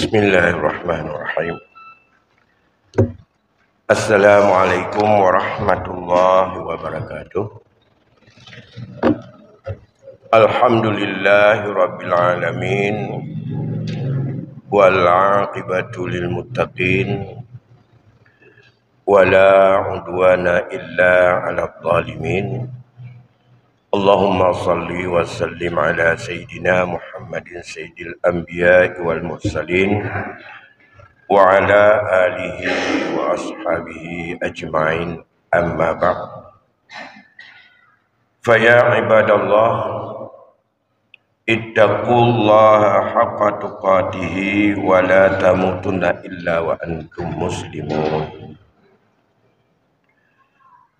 Bismillahirrahmanirrahim. Assalamualaikum warahmatullahi wabarakatuh. Alhamdulillahi rabbil alamin. Wal aqibatu lil muttaqin. Wala udwana illa 'alal zalimin. Allahumma salli wa sallim ala sayyidina Muhammadin sayyidil anbiya'i wal mursalin wa ala alihi wa ashabihi ajma'in, amma ba'd. Faya ibadallah, ittaqullaha haqqa tuqatihi wa la tamutunna illa wa antum muslimun.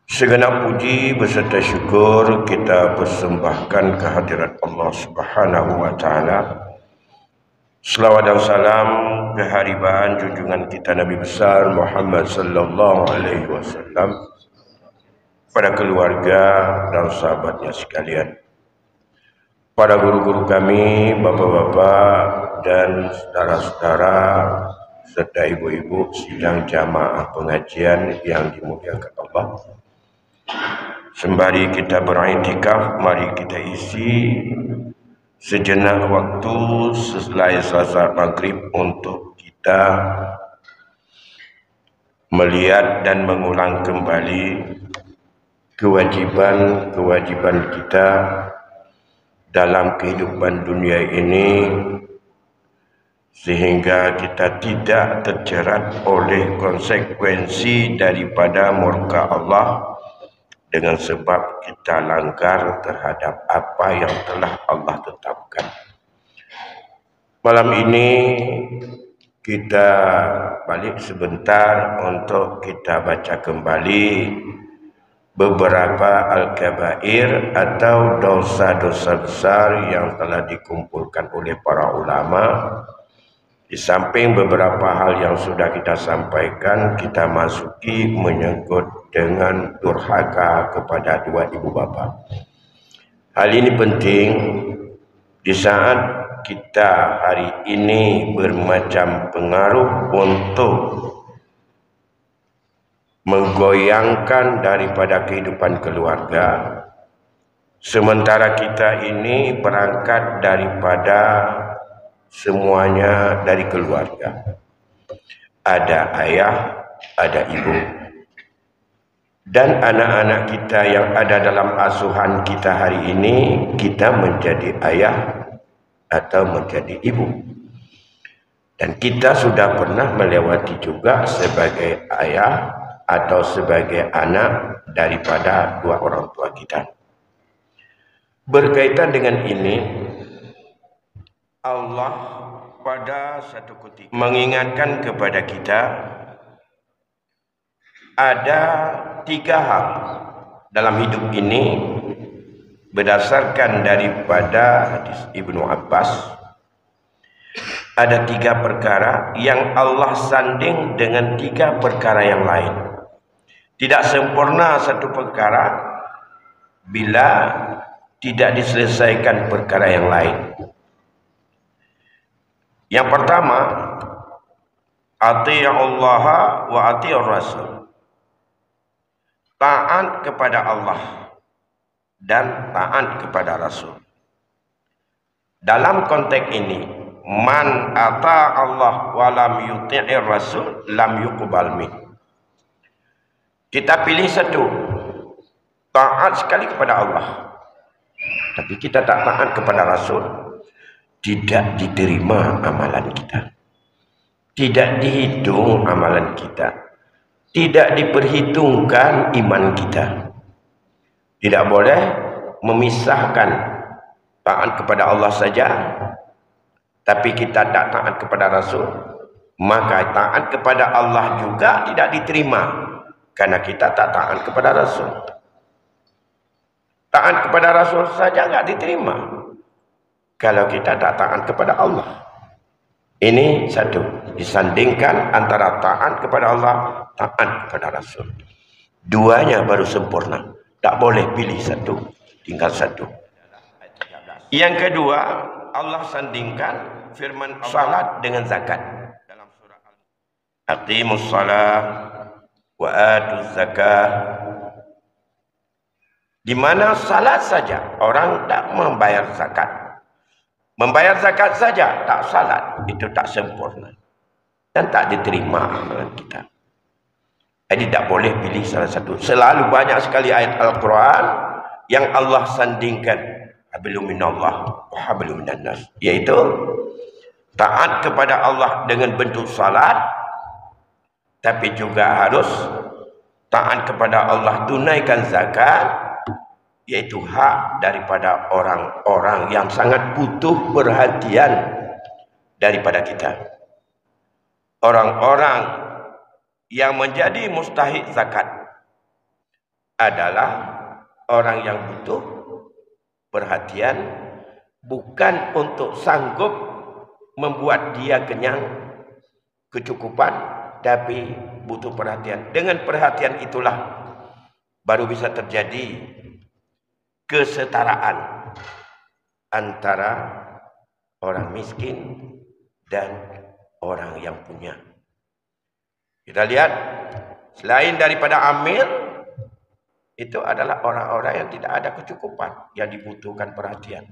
Segenap puji beserta syukur kita persembahkan kehadirat Allah Subhanahu wa taala. Selawat dan salam keharibaan junjungan kita Nabi besar Muhammad sallallahu alaihi wasallam pada keluarga dan sahabatnya sekalian. Para guru-guru kami, bapak-bapak dan saudara-saudara serta ibu-ibu sidang jamaah pengajian yang dimuliakan Allah. Sembari kita beriktikaf, mari kita isi sejenak waktu setelah salat maghrib untuk kita melihat dan mengulang kembali kewajiban kita dalam kehidupan dunia ini, sehingga kita tidak terjerat oleh konsekuensi daripada murka Allah dengan sebab kita langgar terhadap apa yang telah Allah tetapkan. Malam ini kita balik sebentar untuk kita baca kembali beberapa al-kabair atau dosa-dosa besar yang telah dikumpulkan oleh para ulama. Di samping beberapa hal yang sudah kita sampaikan, kita masuki menyangkut dengan durhaka kepada dua ibu bapa. Hal ini penting di saat kita hari ini bermacam pengaruh untuk menggoyangkan daripada kehidupan keluarga. Sementara kita ini berangkat daripada semuanya dari keluarga. Ada ayah, ada ibu. Dan anak-anak kita yang ada dalam asuhan kita hari ini, kita menjadi ayah atau menjadi ibu. Dan kita sudah pernah melewati juga sebagai ayah atau sebagai anak daripada dua orang tua kita. Berkaitan dengan ini, Allah pada satu ketika mengingatkan kepada kita ada tiga hal dalam hidup ini berdasarkan daripada hadis Ibnu Abbas. Ada tiga perkara yang Allah sanding dengan tiga perkara yang lain. Tidak sempurna satu perkara bila tidak diselesaikan perkara yang lain. Yang pertama, ati'ullaha wa ati'ur rasul. Taat kepada Allah dan taat kepada Rasul. Dalam konteks ini, man ata Allah wa lam yuti'ir rasul lam yuqbal min. Kita pilih satu, taat sekali kepada Allah, tapi kita tak taat kepada Rasul, tidak diterima amalan kita, tidak dihitung amalan kita, tidak diperhitungkan iman kita. Tidak boleh memisahkan taat kepada Allah saja, tapi kita tak taat kepada Rasul, maka taat kepada Allah juga tidak diterima karena kita tak taat kepada Rasul. Taat kepada Rasul saja tidak diterima kalau kita tak taat kepada Allah. Ini satu, disandingkan antara taat kepada Allah, taat kepada Rasul. Duanya baru sempurna. Tak boleh pilih satu, tinggal satu. Yang kedua, Allah sandingkan firman salat dengan zakat. Aqimus salah wa atuz zakah. Di mana salat saja orang tak membayar zakat. Membayar zakat saja tak salat, itu tak sempurna dan tak diterima amalan kita. Jadi tak boleh pilih salah satu. Selalu banyak sekali ayat Al-Quran yang Allah sandingkan hablum minallah wa hablum minan nas, yaitu taat kepada Allah dengan bentuk salat, tapi juga harus taat kepada Allah tunaikan zakat, yaitu hak daripada orang-orang yang sangat butuh perhatian daripada kita. Orang-orang yang menjadi mustahik zakat adalah orang yang butuh perhatian, bukan untuk sanggup membuat dia kenyang, kecukupan, tapi butuh perhatian. Dengan perhatian itulah baru bisa terjadi kesetaraan antara orang miskin dan orang yang punya. Kita lihat, selain daripada amil, itu adalah orang-orang yang tidak ada kecukupan, yang dibutuhkan perhatian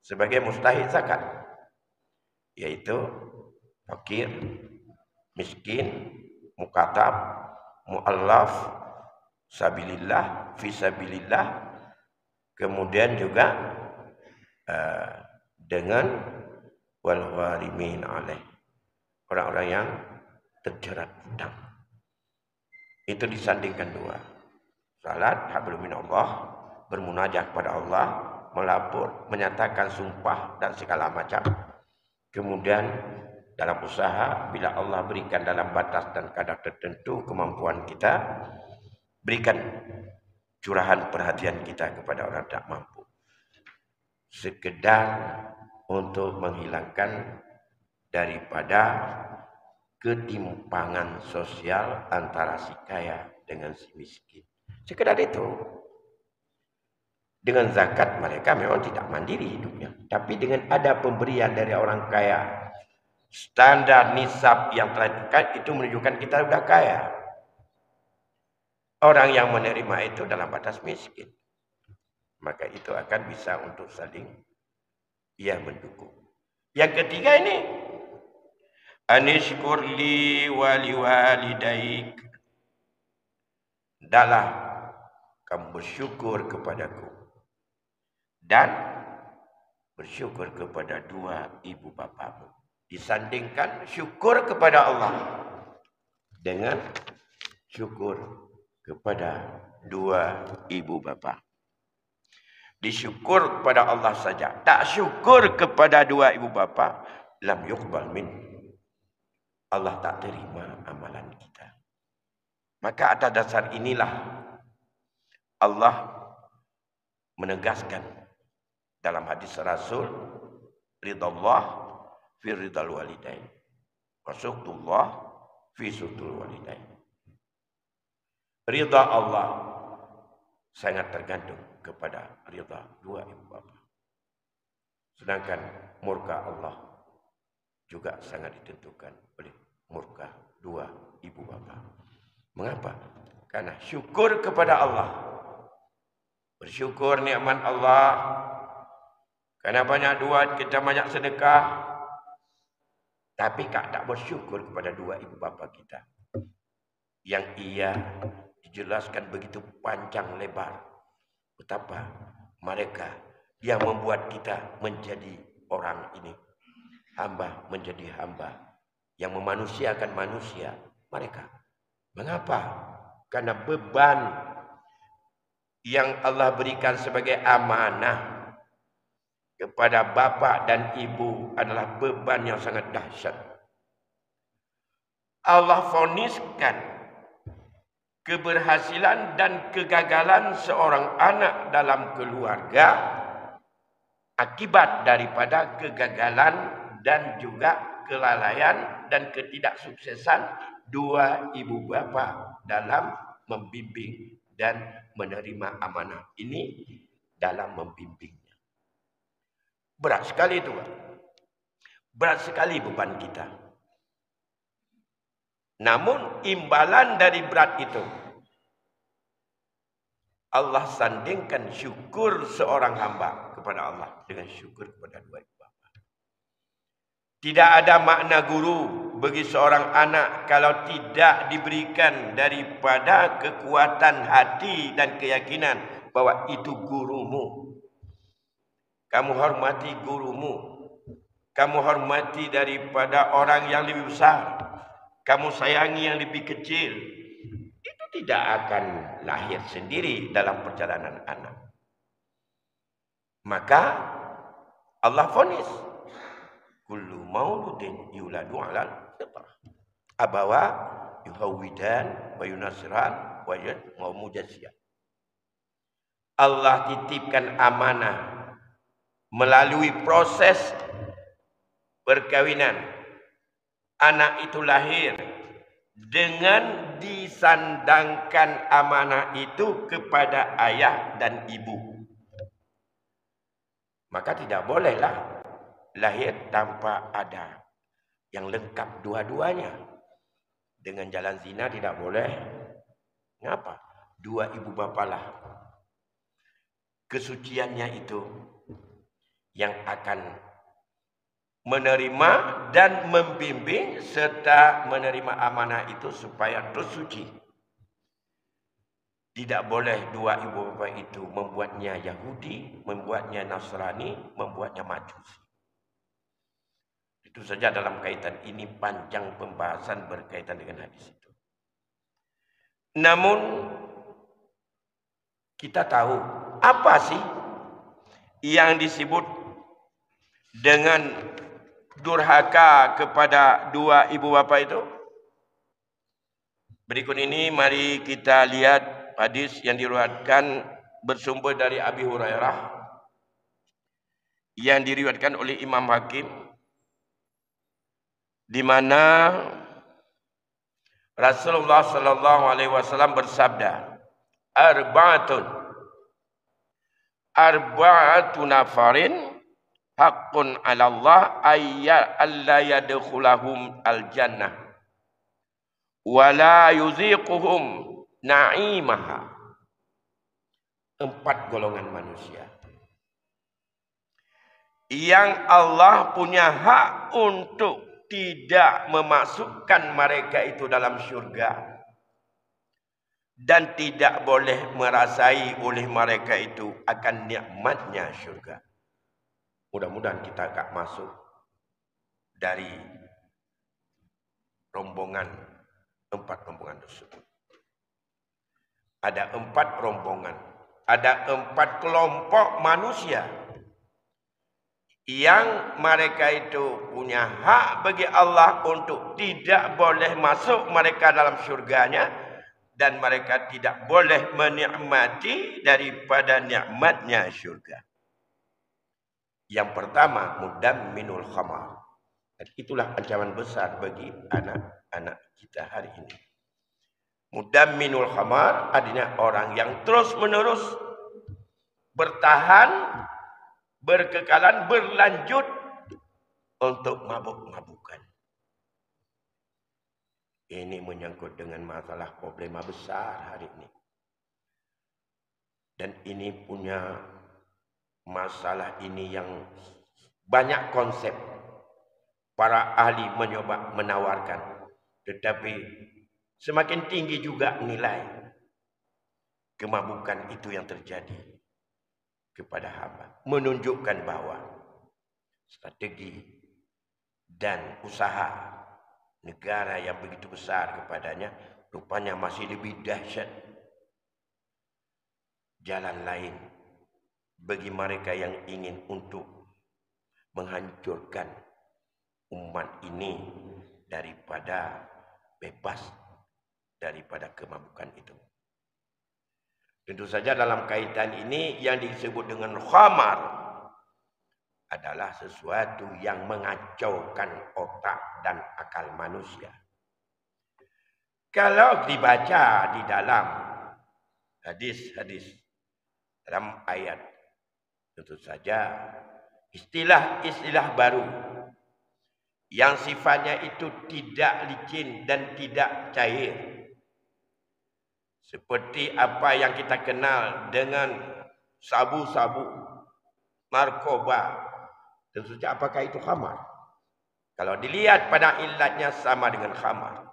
sebagai mustahik zakat, yaitu fakir, miskin, mukatab, mu'allaf, sabilillah, fisabilillah, kemudian juga dengan wal gharimin alaih, orang-orang yang terjerat hutang. Itu disandingkan dua. Salat hablum minallah, bermunajat kepada Allah, melapor, menyatakan sumpah dan segala macam. Kemudian dalam usaha, bila Allah berikan dalam batas dan kadar tertentu kemampuan kita, berikan curahan perhatian kita kepada orang tak mampu, sekedar untuk menghilangkan daripada ketimpangan sosial antara si kaya dengan si miskin. Sekedar itu. Dengan zakat mereka memang tidak mandiri hidupnya, tapi dengan ada pemberian dari orang kaya, standar nisab yang telah ditentukan, itu menunjukkan kita sudah kaya. Orang yang menerima itu dalam batas miskin, maka itu akan bisa untuk saling mendukung. Yang ketiga ini, anishkurli wali walidaik, hendaklah kamu bersyukur kepadaku dan bersyukur kepada dua ibu bapamu. Disandingkan syukur kepada Allah dengan syukur kepada dua ibu bapa. Disyukur kepada Allah saja, tak syukur kepada dua ibu bapa, lam yuqbal min. Allah tak terima amalan kita. Maka atas dasar inilah Allah menegaskan dalam hadis Rasul, ridallah fi ridal walidain, wa suqtullah fi suqtul walidain. Ridha Allah sangat tergantung kepada ridha dua ibu bapa. Sedangkan murka Allah juga sangat ditentukan oleh murka dua ibu bapa. Mengapa? Karena syukur kepada Allah, bersyukur nikmat Allah, karena banyak duit, kita banyak sedekah, tapi tak bersyukur kepada dua ibu bapa kita, yang ia dijelaskan begitu panjang lebar betapa mereka yang membuat kita menjadi orang ini, hamba menjadi hamba, yang memanusiakan manusia mereka. Mengapa? Karena beban yang Allah berikan sebagai amanah kepada bapa dan ibu adalah beban yang sangat dahsyat. Allah voniskan keberhasilan dan kegagalan seorang anak dalam keluarga akibat daripada kegagalan dan juga kelalaian dan ketidaksuksesan dua ibu bapa dalam membimbing dan menerima amanah ini dalam membimbingnya. Berat sekali itu, berat sekali beban kita. Namun imbalan dari berat itu, Allah sandingkan syukur seorang hamba kepada Allah dengan syukur kepada dua ibu bapa. Tidak ada makna guru bagi seorang anak kalau tidak diberikan daripada kekuatan hati dan keyakinan bahwa itu gurumu. Kamu hormati gurumu. Kamu hormati daripada orang yang lebih besar. Kamu sayangi yang lebih kecil. Itu tidak akan lahir sendiri dalam perjalanan anak. Maka Allah vonis, kullu mauludin yuladu alal fitrah. Abawa yuhawwidan wa yunasiran wa mujaziyah. Allah titipkan amanah melalui proses perkawinan. Anak itu lahir dengan disandangkan amanah itu kepada ayah dan ibu. Maka tidak bolehlah lahir tanpa ada yang lengkap dua-duanya. Dengan jalan zina tidak boleh. Ngapa? Dua ibu bapalah kesuciannya itu yang akan menerima dan membimbing serta menerima amanah itu supaya terus suci. Tidak boleh dua ibu bapa itu membuatnya Yahudi, membuatnya Nasrani, membuatnya Majusi. Itu saja dalam kaitan ini, panjang pembahasan berkaitan dengan hadis itu. Namun kita tahu apa sih yang disebut dengan durhaka kepada dua ibu bapa itu? Berikut ini mari kita lihat hadis yang diriwayatkan bersumber dari Abi Hurairah yang diriwayatkan oleh Imam Hakim, di mana Rasulullah sallallahu alaihi wasallam bersabda, arba'atu nafarin haqqun 'ala Allah alla yadkhulahum al-jannah wa la yuziquhum na'imaha. 4 golongan manusia yang Allah punya hak untuk tidak memasukkan mereka itu dalam syurga dan tidak boleh merasai oleh mereka itu akan nikmatnya syurga. Mudah-mudahan kita akan masuk dari rombongan 4 rombongan tersebut. Ada 4 rombongan, ada 4 kelompok manusia yang mereka itu punya hak bagi Allah untuk tidak boleh masuk mereka dalam syurganya dan mereka tidak boleh menikmati daripada nikmatnya syurga. Yang pertama, mudamminul khamar. Dan itulah ancaman besar bagi anak-anak kita hari ini. Mudamminul khamar artinya orang yang terus-menerus bertahan, berkekalan, berlanjut untuk mabuk-mabukan. Ini menyangkut dengan masalah problema besar hari ini. Dan ini punya masalah ini yang banyak konsep para ahli mencoba menawarkan, tetapi semakin tinggi juga nilai kemabukan itu yang terjadi kepada hamba, menunjukkan bahwa strategi dan usaha negara yang begitu besar kepadanya rupanya masih lebih dahsyat jalan lain bagi mereka yang ingin untuk menghancurkan umat ini daripada bebas daripada kemabukan itu. Tentu saja dalam kaitan ini yang disebut dengan khamar adalah sesuatu yang mengacaukan otak dan akal manusia. Kalau dibaca di dalam hadis-hadis, dalam ayat, tentu saja istilah-istilah baru yang sifatnya itu tidak licin dan tidak cair. Seperti apa yang kita kenal dengan sabu-sabu, narkoba. Tentu saja apakah itu khamar? Kalau dilihat pada ilatnya sama dengan khamar.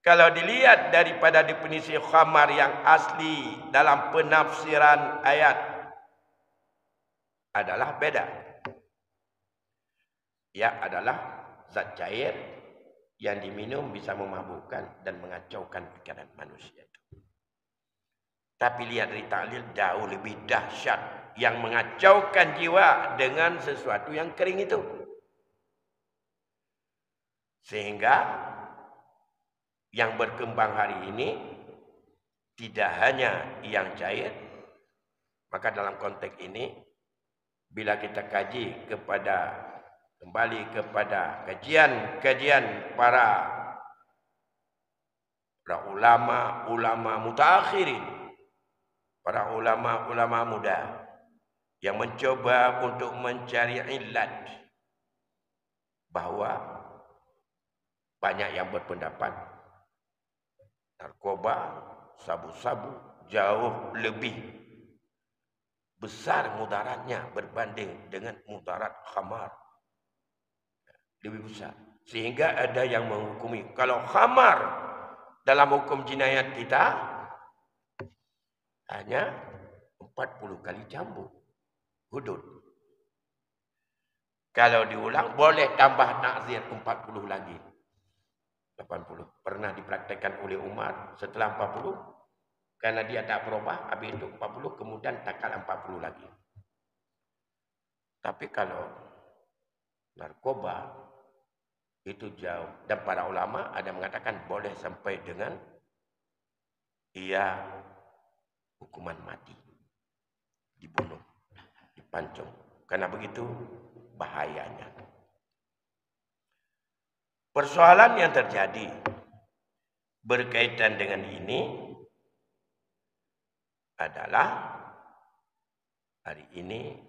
Kalau dilihat daripada definisi khamar yang asli dalam penafsiran ayat adalah beda. Ia adalah zat cair yang diminum bisa memabukkan dan mengacaukan pikiran manusia itu. Tapi lihat dari taklil jauh lebih dahsyat yang mengacaukan jiwa dengan sesuatu yang kering itu. Sehingga yang berkembang hari ini tidak hanya yang cair, maka dalam konteks ini bila kita kaji kembali kepada kajian para ulama mutaakhirin, para ulama muda yang mencoba untuk mencari illat, bahwa banyak yang berpendapat narkoba, sabu-sabu jauh lebih besar mudaratnya berbanding dengan mudarat khamar. Lebih besar. Sehingga ada yang menghukumi kalau khamar dalam hukum jinayat kita hanya 40 kali cambuk hudud. Kalau diulang boleh tambah nakzir 40 lagi. 80. Pernah dipraktekkan oleh Umar setelah 40. Karena dia tak berubah, habis itu 40, kemudian takal 40 lagi. Tapi kalau narkoba itu jauh. Dan para ulama ada mengatakan boleh sampai dengan ia hukuman mati. Dibunuh, dipancung. Karena begitu bahayanya. Persoalan yang terjadi berkaitan dengan ini adalah hari ini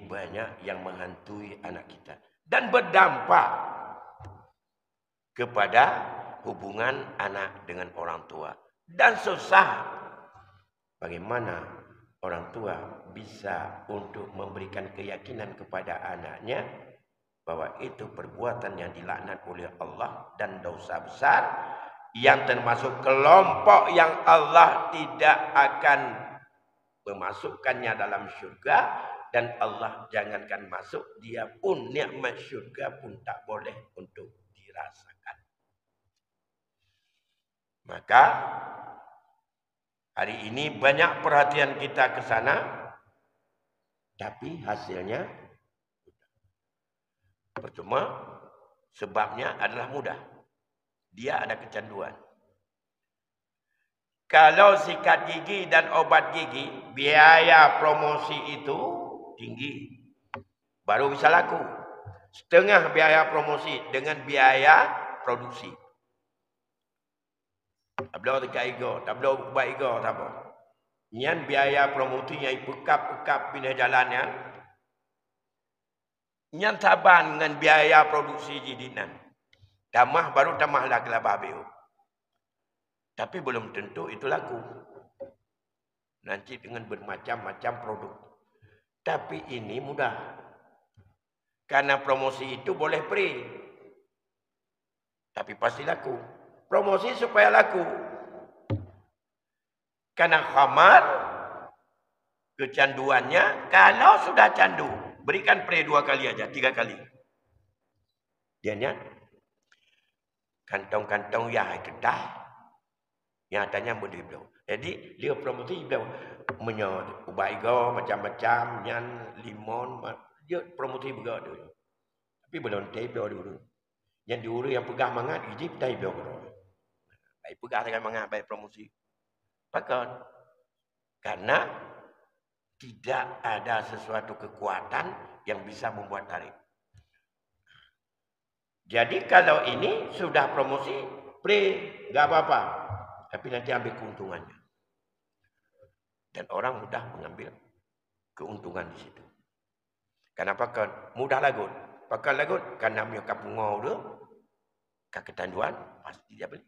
banyak yang menghantui anak kita dan berdampak kepada hubungan anak dengan orang tua. Dan susah bagaimana orang tua bisa untuk memberikan keyakinan kepada anaknya bahwa itu perbuatan yang dilaknat oleh Allah dan dosa besar yang termasuk kelompok yang Allah tidak akan memasukkannya dalam syurga, dan Allah jangankan masuk, dia pun nikmat syurga pun tak boleh untuk dirasakan. Maka hari ini banyak perhatian kita ke sana, tapi hasilnya percuma. Sebabnya adalah mudah. Dia ada kecanduan. Kalau sikat gigi dan obat gigi, biaya promosi itu tinggi. Baru bisa laku. Setengah biaya promosi dengan biaya produksi. Tablau dekat ego, tablau ubat ego, tak apa. Nyan biaya promosi yang pekap-pekap pindah jalannya. Nyan taban dengan biaya produksi jidinan. Tamah baru tamahlah kelabah biu. Tapi belum tentu itu laku. Nanti dengan bermacam-macam produk. Tapi ini mudah. Karena promosi itu boleh free. Tapi pasti laku. Promosi supaya laku. Karena khamar, kecanduannya, kalau sudah candu, berikan free 2 kali aja, 3 kali. Dianya kantong-kantong yang kedah. Yang tanya boleh beliau. Jadi dia promosi beliau menyot ubat ego macam-macam, yang limon, dia promosi begitu. Tapi belum tahu beliau dulu. Yang diurus yang pegang mangat ijib tahu beliau dulu. Baik pegang dengan mangat baik promosi. Pakai. Karena tidak ada sesuatu kekuatan yang bisa membuat tarik. Jadi kalau ini sudah promosi, free, enggak apa-apa. Tapi nanti ambil keuntungannya. Dan orang mudah mengambil keuntungan di situ. Kenapa kan? Mudah lagu. Pakai lagu karena punya kapungau tu, kecanduan pasti dia beli.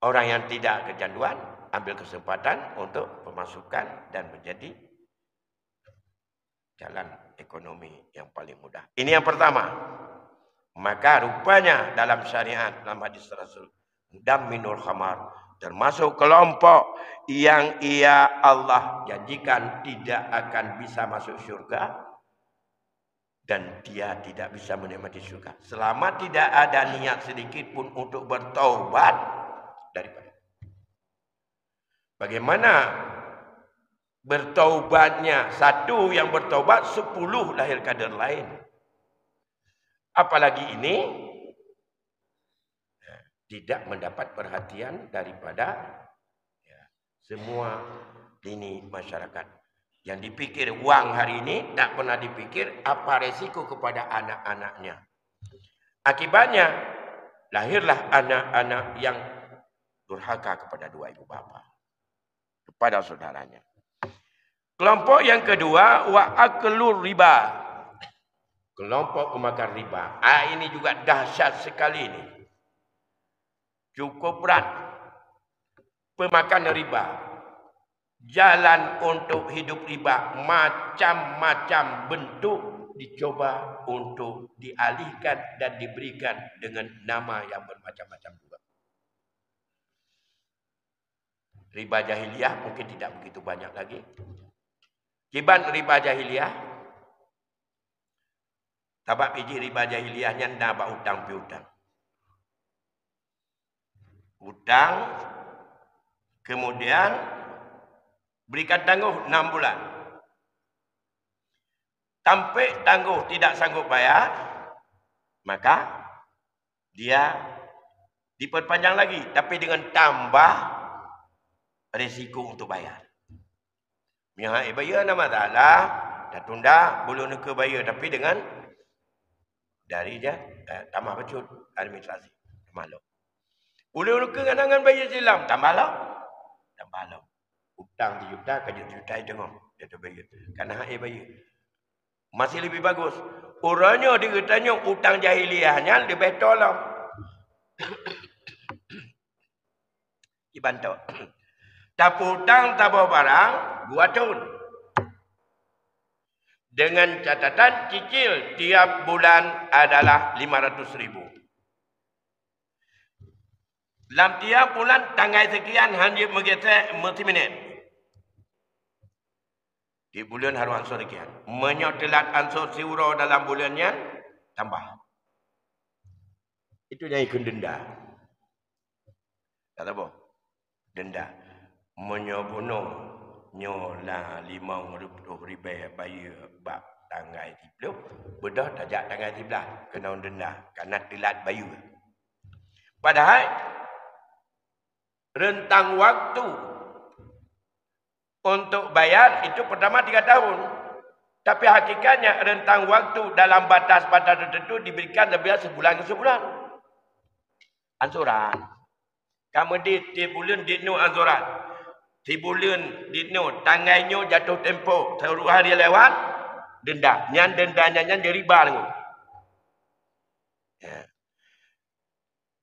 Orang yang tidak kecanduan ambil kesempatan untuk pemasukan dan menjadi jalan ekonomi yang paling mudah. Ini yang pertama. Maka rupanya dalam syariat, dalam hadis Rasul, minul khamar, termasuk kelompok yang Allah janjikan tidak akan bisa masuk syurga dan dia tidak bisa menikmati syurga selama tidak ada niat sedikit pun untuk bertaubat daripada. Bagaimana bertaubatnya? Satu yang bertaubat, 10 lahir kadar lain. Apalagi ini tidak mendapat perhatian daripada semua lini masyarakat. Yang dipikir uang hari ini tak pernah dipikir apa resiko kepada anak-anaknya. Akibatnya lahirlah anak-anak yang durhaka kepada dua ibu bapa, kepada saudaranya. Kelompok yang kedua, wa aklur riba. Kelompok pemakan riba. Ini juga dahsyat sekali ini. Cukup berat. Pemakan riba. Jalan untuk hidup riba. Macam-macam bentuk dicoba untuk dialihkan dan diberikan dengan nama yang bermacam-macam juga. Riba jahiliyah mungkin tidak begitu banyak lagi. Kiban riba jahiliyah. Tabak biji riba jahiliyahnya ndak bak utang piutang. Utang, kemudian berikan tangguh 6 bulan. Sampai tangguh tidak sanggup bayar, maka dia diperpanjang lagi, tapi dengan tambah risiko untuk bayar. Yang bayar nama masalah, dah tunda belum nak bayar, tapi dengan dari dia tambah becut administrasi tambah lo. Ulu ke dengan bayar silam tambah lo. Utang 3 juta, kerja 1 juta itu ngom dia tu bayar. Karena bayar. Masih lebih bagus. Orangnya dia tanya utang jahiliyahnya lebih tolong. Dibantu. Tak utang tak bawa barang 2 tahun. Dengan catatan cicil tiap bulan adalah 500.000. Dalam tiap bulan tanggal sekian hanya menggeser multiminit. Di bulan harus ansur sekian. Menyotelat ansur siuro dalam bulannya tambah. Itu yang ikut denda. Tak tahu. Denda. Menyobunuh. Nyola 50 ribu bayar bab tanggal 10 bedah tajak tanggal 11 kena denda kerana telat bayar. Padahal rentang waktu untuk bayar itu pertama 3 tahun. Tapi hakikatnya rentang waktu dalam batas-batas tertentu diberikan lebih sebulan ke sebulan. Ansuran. Kamu di bulan di ansuran. Di bulan dino tanggalnya jatuh tempoh 1 hari lewat denda. Yang dendanya yang diriba dengu. Ya.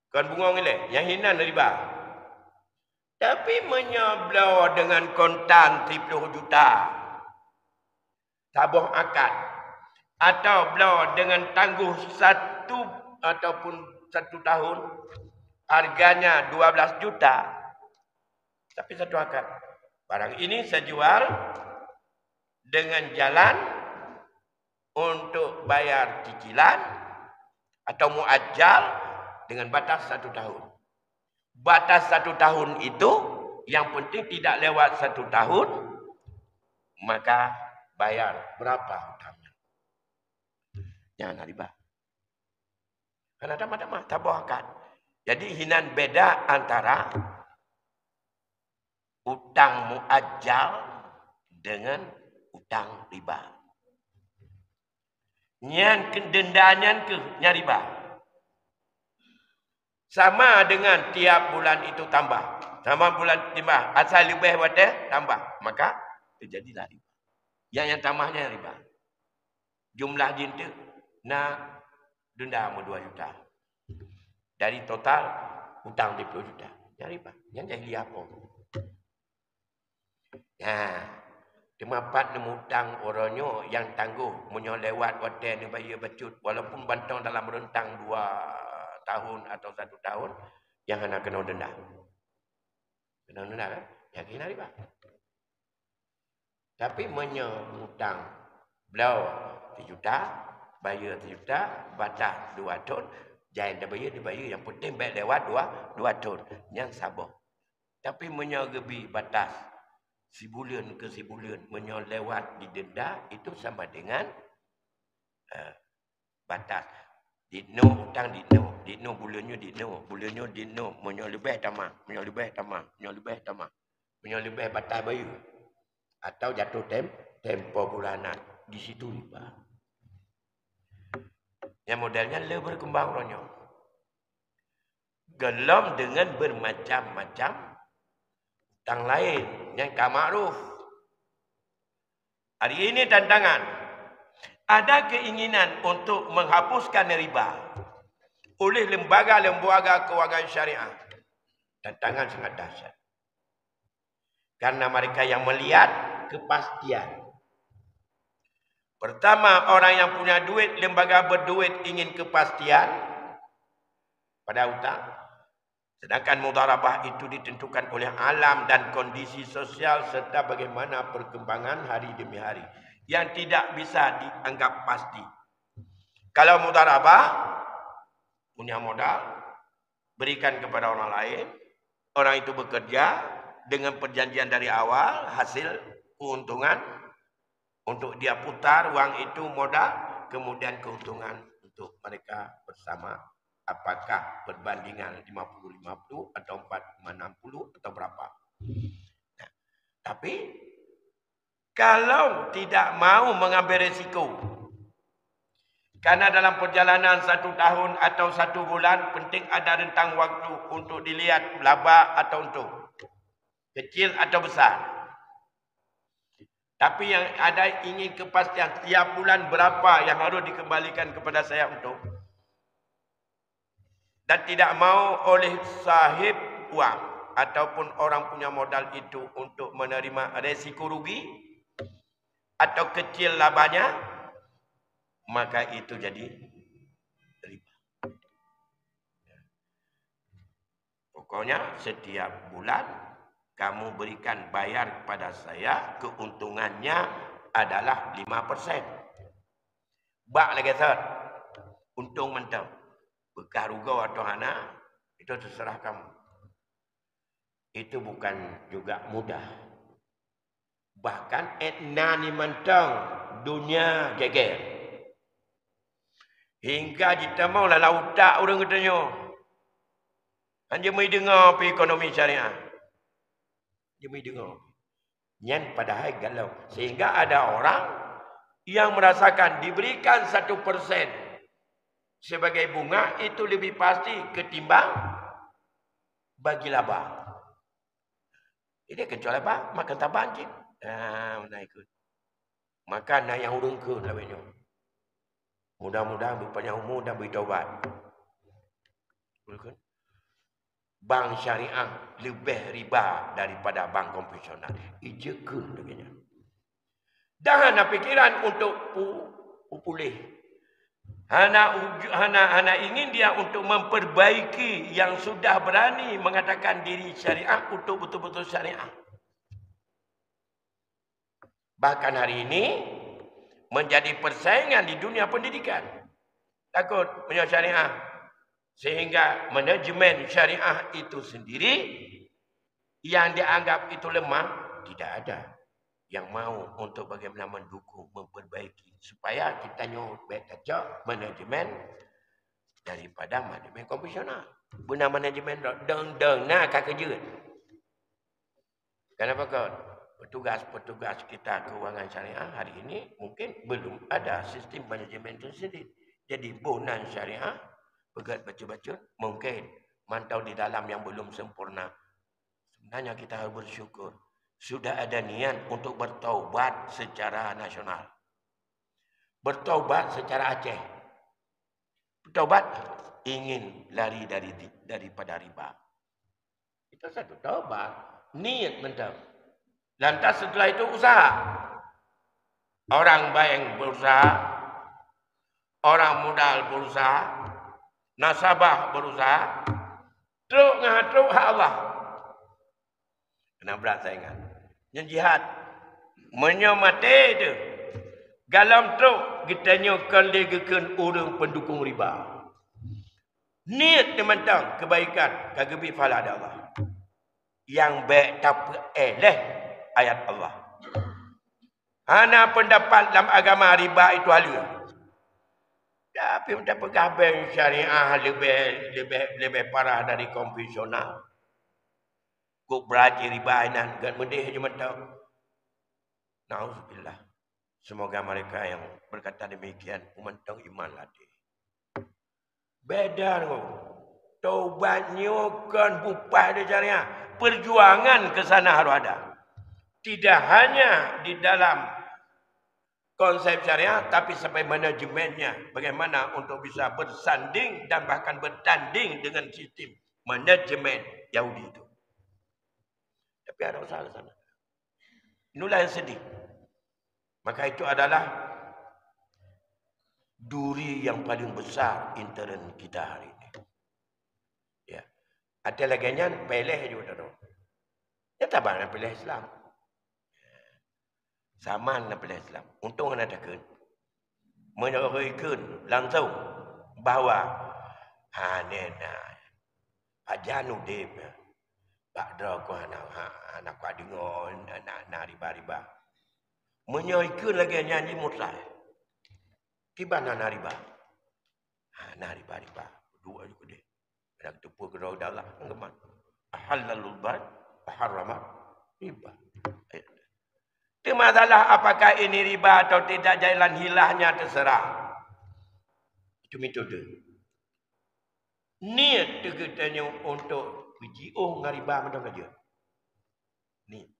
Kan bunga ngile, yang hina riba. Tapi menyablau dengan kontan 30 juta. Tabung akad. Atau belau dengan tangguh 1 ataupun 1 tahun. Harganya 12 juta. Tapi 1 akad. Barang ini saya jual dengan jalan untuk bayar cicilan atau muajjal dengan batas 1 tahun. Batas 1 tahun itu yang penting tidak lewat 1 tahun, maka bayar berapa hutangnya. Jangan riba. Karena tambah-tambah tabung akad. Jadi hinan beda antara utang muajjal dengan utang riba. Nyan kendendanya ke nyariba. Sama dengan tiap bulan itu tambah. Sama bulan tambah. Asal lebih wadah tambah. Maka terjadilah riba. Yang tambahnya riba. Jumlah jinta nak denda 2 juta. Dari total hutang 10 juta. Yang riba. Yang jadi apa? Nah, tempat nemu hutang orangnya yang tangguh. Menyo lewat hotel ni bayar becut. Walaupun bantang dalam rentang 2 tahun atau 1 tahun. Yang nak kena denda. Kena denda kan? Yang kena riba. Tapi menyutang belau 1 juta, bayar 1 juta, batas 2 tahun, jangan dibayar yang penting baik lewat 2 tahun. Yang sabar. Tapi menyegebi batas sebulan ke sebulan, lewat didenda, itu sama dengan batas. Dino hutang dino bulannya dino, lebih tamah, lebih batas bayar. Atau jatuh tempo bulanan. Di situ riba. Yang modelnya lebih berkembang orangnya. Gelom dengan bermacam-macam hutang lain yang tak makruf. Hari ini tantangan. Ada keinginan untuk menghapuskan riba oleh lembaga-lembaga kewangan syariah. Tantangan sangat dahsyat. Karena mereka yang melihat kepastian. Pertama, orang yang punya duit, lembaga berduit ingin kepastian pada hutang. Sedangkan mudharabah itu ditentukan oleh alam dan kondisi sosial serta bagaimana perkembangan hari demi hari. Yang tidak bisa dianggap pasti. Kalau mudharabah, punya modal, berikan kepada orang lain, orang itu bekerja dengan perjanjian dari awal, hasil keuntungan, untuk dia putar uang itu modal, kemudian keuntungan untuk mereka bersama. Apakah perbandingan 50-50 atau 40-60 atau berapa. Nah, tapi kalau tidak mau mengambil risiko, karena dalam perjalanan 1 tahun atau 1 bulan, penting ada rentang waktu untuk dilihat laba atau untung. Kecil atau besar. Tapi yang ada ingin kepastian tiap bulan berapa yang harus dikembalikan kepada saya untung. Dan tidak mau oleh sahib uang ataupun orang punya modal itu untuk menerima resiko rugi atau kecil labanya, maka itu jadi riba. Pokoknya setiap bulan kamu berikan bayar kepada saya, keuntungannya adalah 5%. Bak lagi sat. Untung mentau. Bekah rugau atau hana, itu terserah kamu. Itu bukan juga mudah. Bahkan etna ni mentang dunia geger. Hingga kita mau lalau tak orang katanya. Hanya mai dengar pe ekonomi syariah. Hanya mai dengar. Yang padahal galau. Sehingga ada orang yang merasakan diberikan 1% sebagai bunga itu lebih pasti ketimbang bagi laba. Ini kecuali apa? Makan tabak anjing. Mana ikut. Makan yang urung ke labanya. Mudah-mudahan berpanjang umur dan bertaubat. Bank syariah lebih riba daripada bank konvensional. Ija ke labanya. Dah ada pikiran untuk pulih. Hana ingin dia untuk memperbaiki yang sudah berani mengatakan diri syariah untuk betul-betul syariah. Bahkan hari ini menjadi persaingan di dunia pendidikan. Takut punya syariah. Sehingga manajemen syariah itu sendiri yang dianggap itu lemah, tidak ada yang mau untuk bagaimana mendukung, memperbaiki supaya kita nyok baik saja manajemen daripada manajemen konvensional. Guna manajemen deng nak kerja. Kenapa kau petugas kita keuangan syariah hari ini mungkin belum ada sistem manajemen itu sendiri. Jadi bonan syariah pegat baca-baca mungkin mantau di dalam yang belum sempurna. Sebenarnya kita harus bersyukur. Sudah ada niat untuk bertaubat secara nasional. Bertaubat secara Aceh. Bertaubat ingin lari daripada riba. Itu satu taubat. Niat mentau. Lantas setelah itu usaha. Orang bank berusaha, orang modal berusaha, nasabah berusaha, teruk ngatruk hak Allah. Kena berat saya ingat. Yang jihad menyamate itu. Galam teruk kita nyokan legakan orang pendukung riba. Niat teman-teman kebaikan kagebi fala ada Allah. Yang baik tak eleh ayat Allah. Hana pendapat dalam agama riba itu halus. Tapi mendapat bank syariah lebih parah dari konvensional. Kau beraji riba inan gan mendih je mentau. Nauzubillah. Semoga mereka yang berkata demikian mentang iman latih. Beda tu. Taubatnya kan bupah dia syariah. Perjuangan ke sana harus ada. Tidak hanya di dalam konsep syariah, tapi sampai manajemennya. Bagaimana untuk bisa bersanding dan bahkan bertanding dengan sistem manajemen Yahudi itu. Tapi ada usaha ke sana. Inilah yang sedih. Maka itu adalah duri yang paling besar intern kita hari ini. Ya. Ada lagi yang peleh juga tu. Ya tak banyak peleh Islam. Sama dengan peleh Islam. Untung ada kan. Menyuruhkan langsung bahawa nena ajanu dep. Tak ada ko anak ko dengar nak riba-riba. Menyuruhkan lagi nyanyi mutlak. Tiba nak riba. Nak riba-riba. Dua juga dia. Nak tepuk ke roda Allah. Enggak. Halalul bad, harrama riba. Itu masalah apakah ini riba atau tidak, jalan hilahnya terserah. Itu metode. Niat kita untuk PGO dengan riba macam saja. Ni.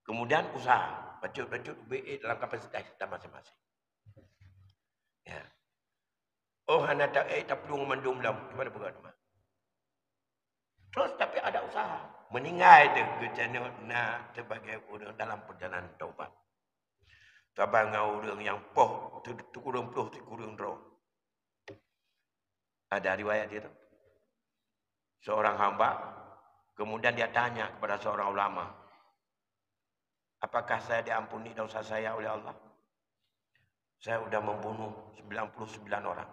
Kemudian usaha. Bacut-bacut BA dalam kapasitas kita masing-masing. Ya. Oh, anak tak perlu mendung dalam. Gimana bukan? Terus tapi ada usaha. Meninggal itu kita nak sebagai orang dalam perjalanan taubat. Tabang orang yang poh kurang poh kurang roh. Ada riwayat dia tu. Seorang hamba kemudian dia tanya kepada seorang ulama, apakah saya diampuni dosa saya oleh Allah? Saya sudah membunuh 99 orang.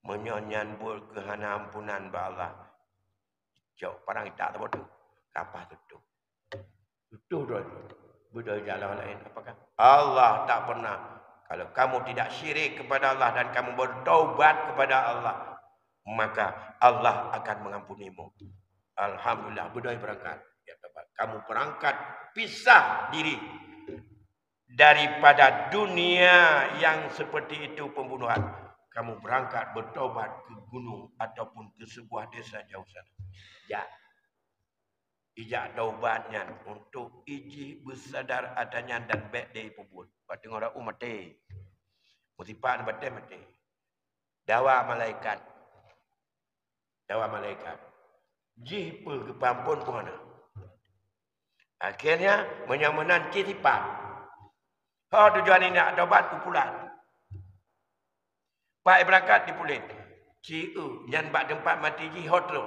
Menyanyambul kehana ampunan ba Allah. Jauh parang tak tahu tu. Kapah tu. Itu dah. Budaya jalan lain. Apakah? Allah tak pernah. Kalau kamu tidak syirik kepada Allah dan kamu bertaubat kepada Allah, maka Allah akan mengampunimu. Alhamdulillah. Budaya berangkat. Ya, kamu berangkat pisah diri daripada dunia yang seperti itu pembunuhan. Kamu berangkat bertobat ke gunung ataupun ke sebuah desa jauh sana. Ya. Ijak taubatnya untuk iji bersadar adanya dan baik dia pun. Pada orang mati. Musibah mati. Dawa malaikat. Jipa ke pampun pun ada. Akhirnya menyamanan citipan. Oh tujuan ini nak taubat kumpulan. Pak berangkat dipulin. Ciu yang bak tempat mati ji hotel.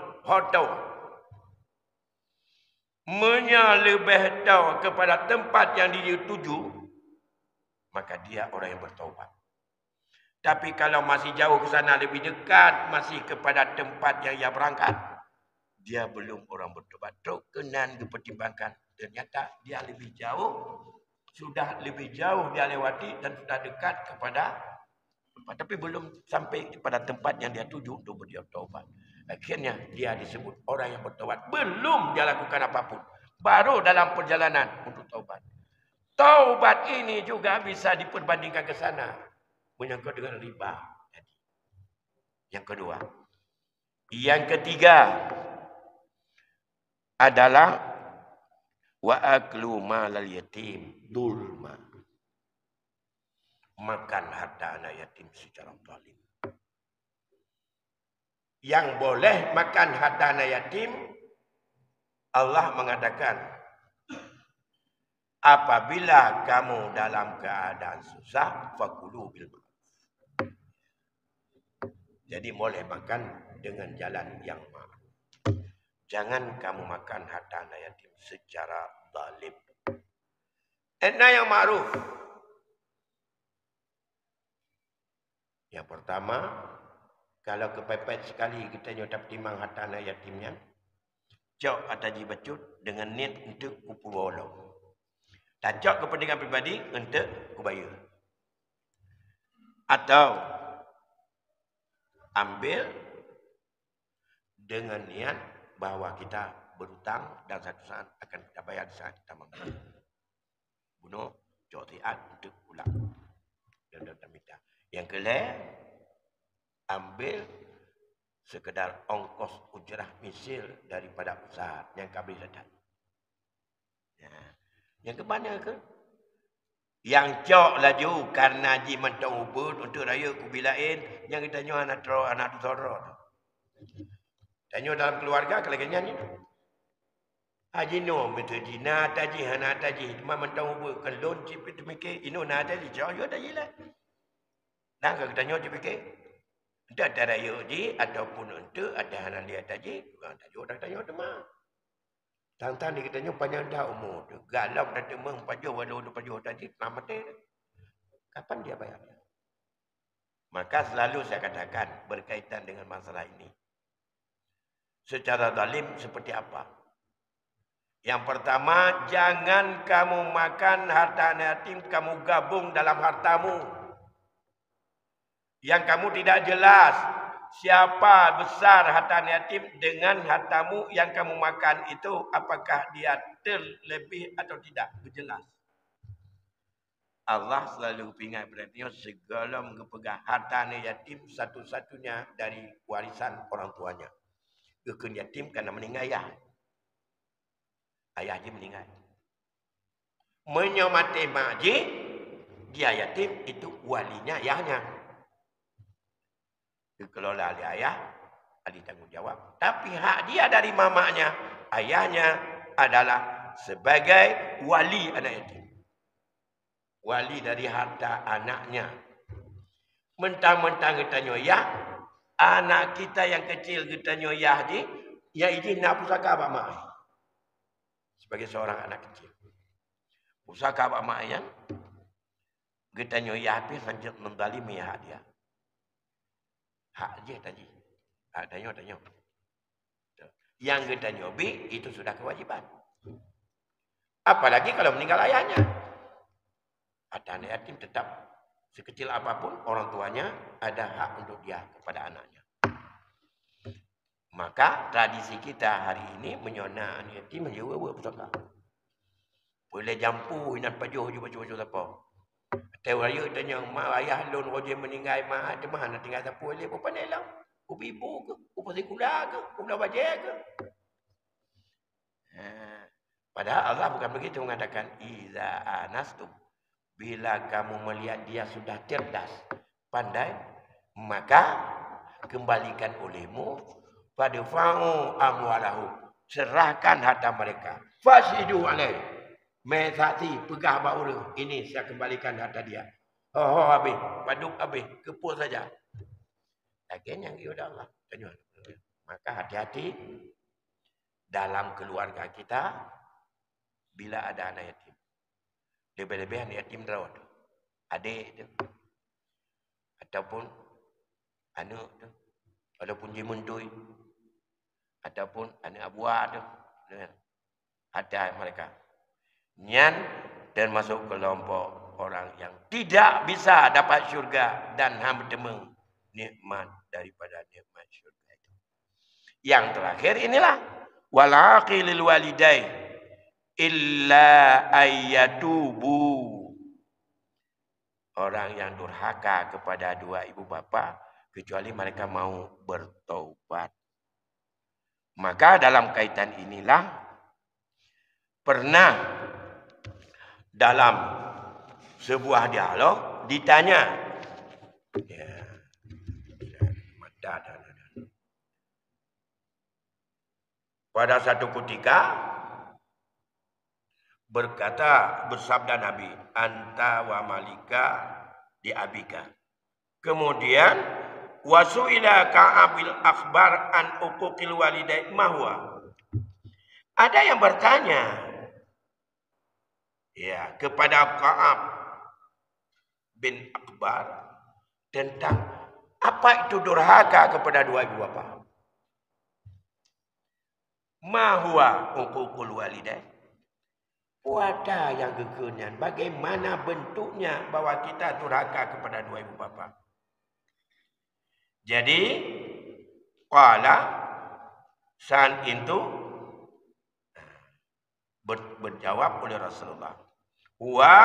Lebih tahu kepada tempat yang dia tuju, maka dia orang yang bertaubat. Tapi kalau masih jauh ke sana, lebih dekat, masih kepada tempat yang ia berangkat, dia belum orang bertaubat. Kenan dipertimbangkan. Ternyata dia lebih jauh, sudah lebih jauh dia lewati dan sudah dekat kepada tempat. Tapi belum sampai kepada tempat yang dia tuju untuk bertaubat. Akhirnya dia disebut orang yang bertaubat. Belum dia lakukan apapun. Baru dalam perjalanan untuk taubat. Taubat ini juga bisa diperbandingkan ke sana. Menyangkut dengan riba. Yang kedua. Yang ketiga adalah wa aklu malal yatim dulma. Makan harta anak yatim secara zalim. yang boleh makan harta anak yatim, Allah mengatakan, apabila kamu dalam keadaan susah, fakulu bil ma'ruf. Jadi boleh makan dengan jalan yang ma'ruf. Jangan kamu makan harta anak yatim secara zalim. Enak yang ma'ruf. Yang pertama, kalau kepepet sekali kita dapat timang harta anak yatimnya, cok ataji bacut dengan niat untuk kupul walau. Dan cok kepentingan pribadi untuk kubayar. Atau ambil dengan niat bahawa kita berhutang dan satu saat akan kita bayar saat kita mampu. Bunuh cok tiat untuk pulang. Dan minta. Yang kedua, ambil sekedar ongkos ujrah misil daripada usaha yang kami datang. Ya. Yang kemana ke? Yang cok laju karena ji mentang ubud untuk raya kubilain yang kita nyo anak toro. Tanya dalam keluarga kalau nyanyi. Haji no betul jina taji hana taji cuma mentang ubud kelon cipit mikir ino na taji jauh yo taji lah. Dan kalau kita nyo dipikir tidak ada raya ji ataupun untuk ada hana lihat taji orang taji orang tanya teman. Tang-tang kita nyo panjang dah umur tu. Galau dah temang pajuh walau pajuh tadi selamat dia. Kapan dia bayar? Maka selalu saya katakan berkaitan dengan masalah ini. Secara zalim seperti apa? Yang pertama, jangan kamu makan harta anak yatim, kamu gabung dalam hartamu. Yang kamu tidak jelas siapa besar harta yatim dengan hartamu yang kamu makan itu, apakah dia terlebih atau tidak, berjelas. Allah selalu ingat berarti segala mengepegang harta yatim satu-satunya dari warisan orang tuanya. Kekun yatim kerana meninggal ayah. Ayah dia meninggal. Menyomati makji, dia yatim itu walinya ayahnya. Dikelola oleh ayah, ada tanggungjawab. Tapi hak dia dari mamanya, ayahnya adalah sebagai wali anak yatim. Wali dari harta anaknya. Mentang-mentang kita nyoyah, anak kita yang kecil kita nyoyah je, ya ini nak pusaka abak mak. Sebagai seorang anak kecil. Pusaka abak mak yang kita nyoyah habis lanjut mendalimi hak dia. Hak je tadi. Hak tanya. Yang kita nyobi itu sudah kewajiban. Apalagi kalau meninggal ayahnya. Ada anak yatim tetap sekecil apapun orang tuanya ada hak untuk dia kepada anaknya. Maka tradisi kita hari ini menyona anak yatim menyewa pusaka. Boleh jampu inan pajuh jumpa siapa. Tahu raya tanya mak ayah lon roje meninggal mak ada mana tinggal siapa boleh apa pandai lah. Ibu ke, sekolah ke, belajar ke. Padahal Allah bukan begitu mengatakan iza anastum. Bila kamu melihat dia sudah cerdas, pandai, maka kembalikan olehmu pada fa'u amwalahu. Serahkan harta mereka. Fashidu alaih. Mesati pegah bauru. Ini saya kembalikan harta dia. Oh habis. Paduk habis. Kepul saja. Lagian yang sudah Allah. Maka hati-hati dalam keluarga kita bila ada anak yatim. Lebih-lebih anak yatim rawat. Adik tu. Ataupun anak tu. Ataupun jimuntui. Ataupun anak buah tu. Ada mereka. Nyan dan masuk kelompok orang yang tidak bisa dapat syurga dan bertemu nikmat daripada nikmat syurga itu. Yang terakhir inilah. Walaqi lil walidai. Illa ayyatubu. Orang yang durhaka kepada dua ibu bapa kecuali mereka mau bertaubat. Maka dalam kaitan inilah pernah dalam sebuah dialog ditanya Pada satu ketika bersabda Nabi, anta wa malika di abika. Kemudian wasuila Ka'abil akhbar an uquqil walidain mahwa. Ada yang bertanya ya kepada Ka'ab bin Akbar tentang apa itu durhaka kepada dua ibu bapa. Mahwa uququl walidain. Ada yang kekenian. Bagaimana bentuknya bahwa kita durhaka kepada dua ibu bapa. Jadi qala saat itu berjawab oleh Rasulullah, wa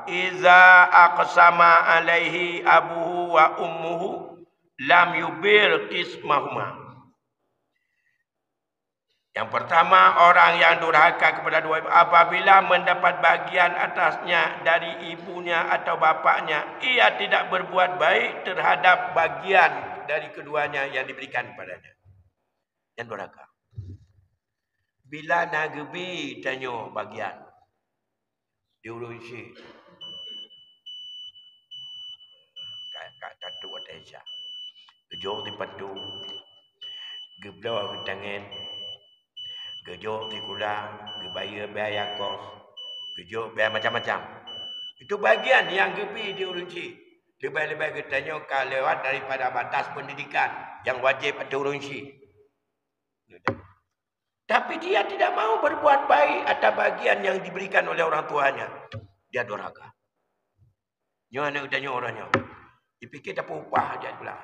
iza aqsama alaihi abuhu wa ummuhu lam yubil qismahuma. Yang pertama, orang yang durhaka kepada dua ibu apabila mendapat bagian atasnya dari ibunya atau bapaknya, ia tidak berbuat baik terhadap bagian dari keduanya yang diberikan kepadanya. Yang durhaka. Bila nagbi tanya bagian diurusi kat tatu atesa gejok di patu geblau ke tangan gejok di kulang bayar kos gejok bayar macam-macam. Itu bagian yang gebi diurusi. Lebih-lebih katanya kalau lewat daripada batas pendidikan yang wajib diurusi. Tapi dia tidak mau berbuat baik atas bagian yang diberikan oleh orang tuanya. Dia durhaka. Nyonya tanya orangnya. Dipikir dapat upah dia pula.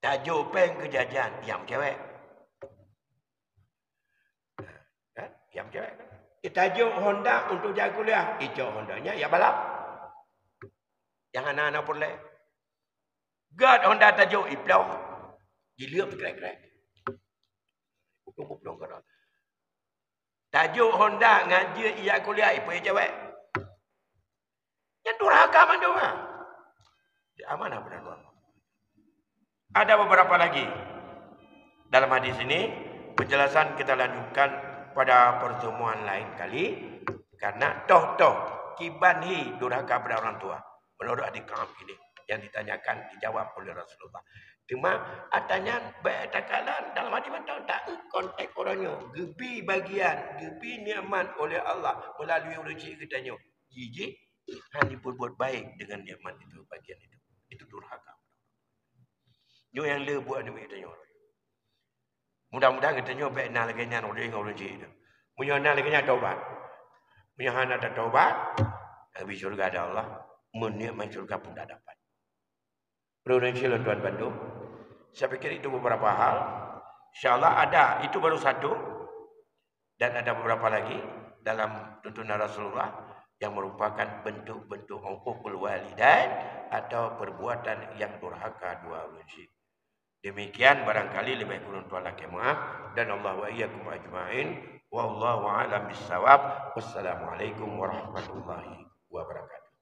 Tajuk peng kejajan. Diam cewek. Diam cewek. Tajuk Honda untuk jaga kuliah. Hijau Hondanya ya balap. Yang anak-anak boleh. God Honda tajuk Iblau. Gila bergerak-gerak. Tajuk Honda ngaji ia kuliah ibu cewek. Yang durhaka mana mah? Di amanah benar. Ada beberapa lagi. Dalam hadis ini penjelasan kita lanjutkan pada pertemuan lain kali karena toh kibanhi durhaka pada orang tua. Menurut adik Ka'ab ini yang ditanyakan dijawab oleh Rasulullah. Cuma adanya bertakalan dalam hati mata tak kontak orangnya. Gebi bagian, gebi nikmat oleh Allah melalui rezeki kitanya. Jijik hanya berbuat baik dengan nikmat itu bagian itu. Itu durhaka. Nyo yang le buat ni kitanya. Mudah-mudahan kitanya baik nak lagi nya oleh rezeki itu. Punya nak lagi nya taubat. Punya hana tak taubat, habis surga ada Allah, menikmati surga pun tak dapat. Beruntung tuan bantu. Saya pikir itu beberapa hal. InsyaAllah ada. Itu baru satu. Dan ada beberapa lagi dalam tuntunan Rasulullah yang merupakan bentuk-bentuk uququl walidain atau perbuatan yang durhaka dua wujud. Demikian barangkali lebih kurang tuan laki maaf. Dan Allah wa iyyakum ajma'in. Wallahu a'lam bissawab. Wassalamualaikum warahmatullahi wabarakatuh.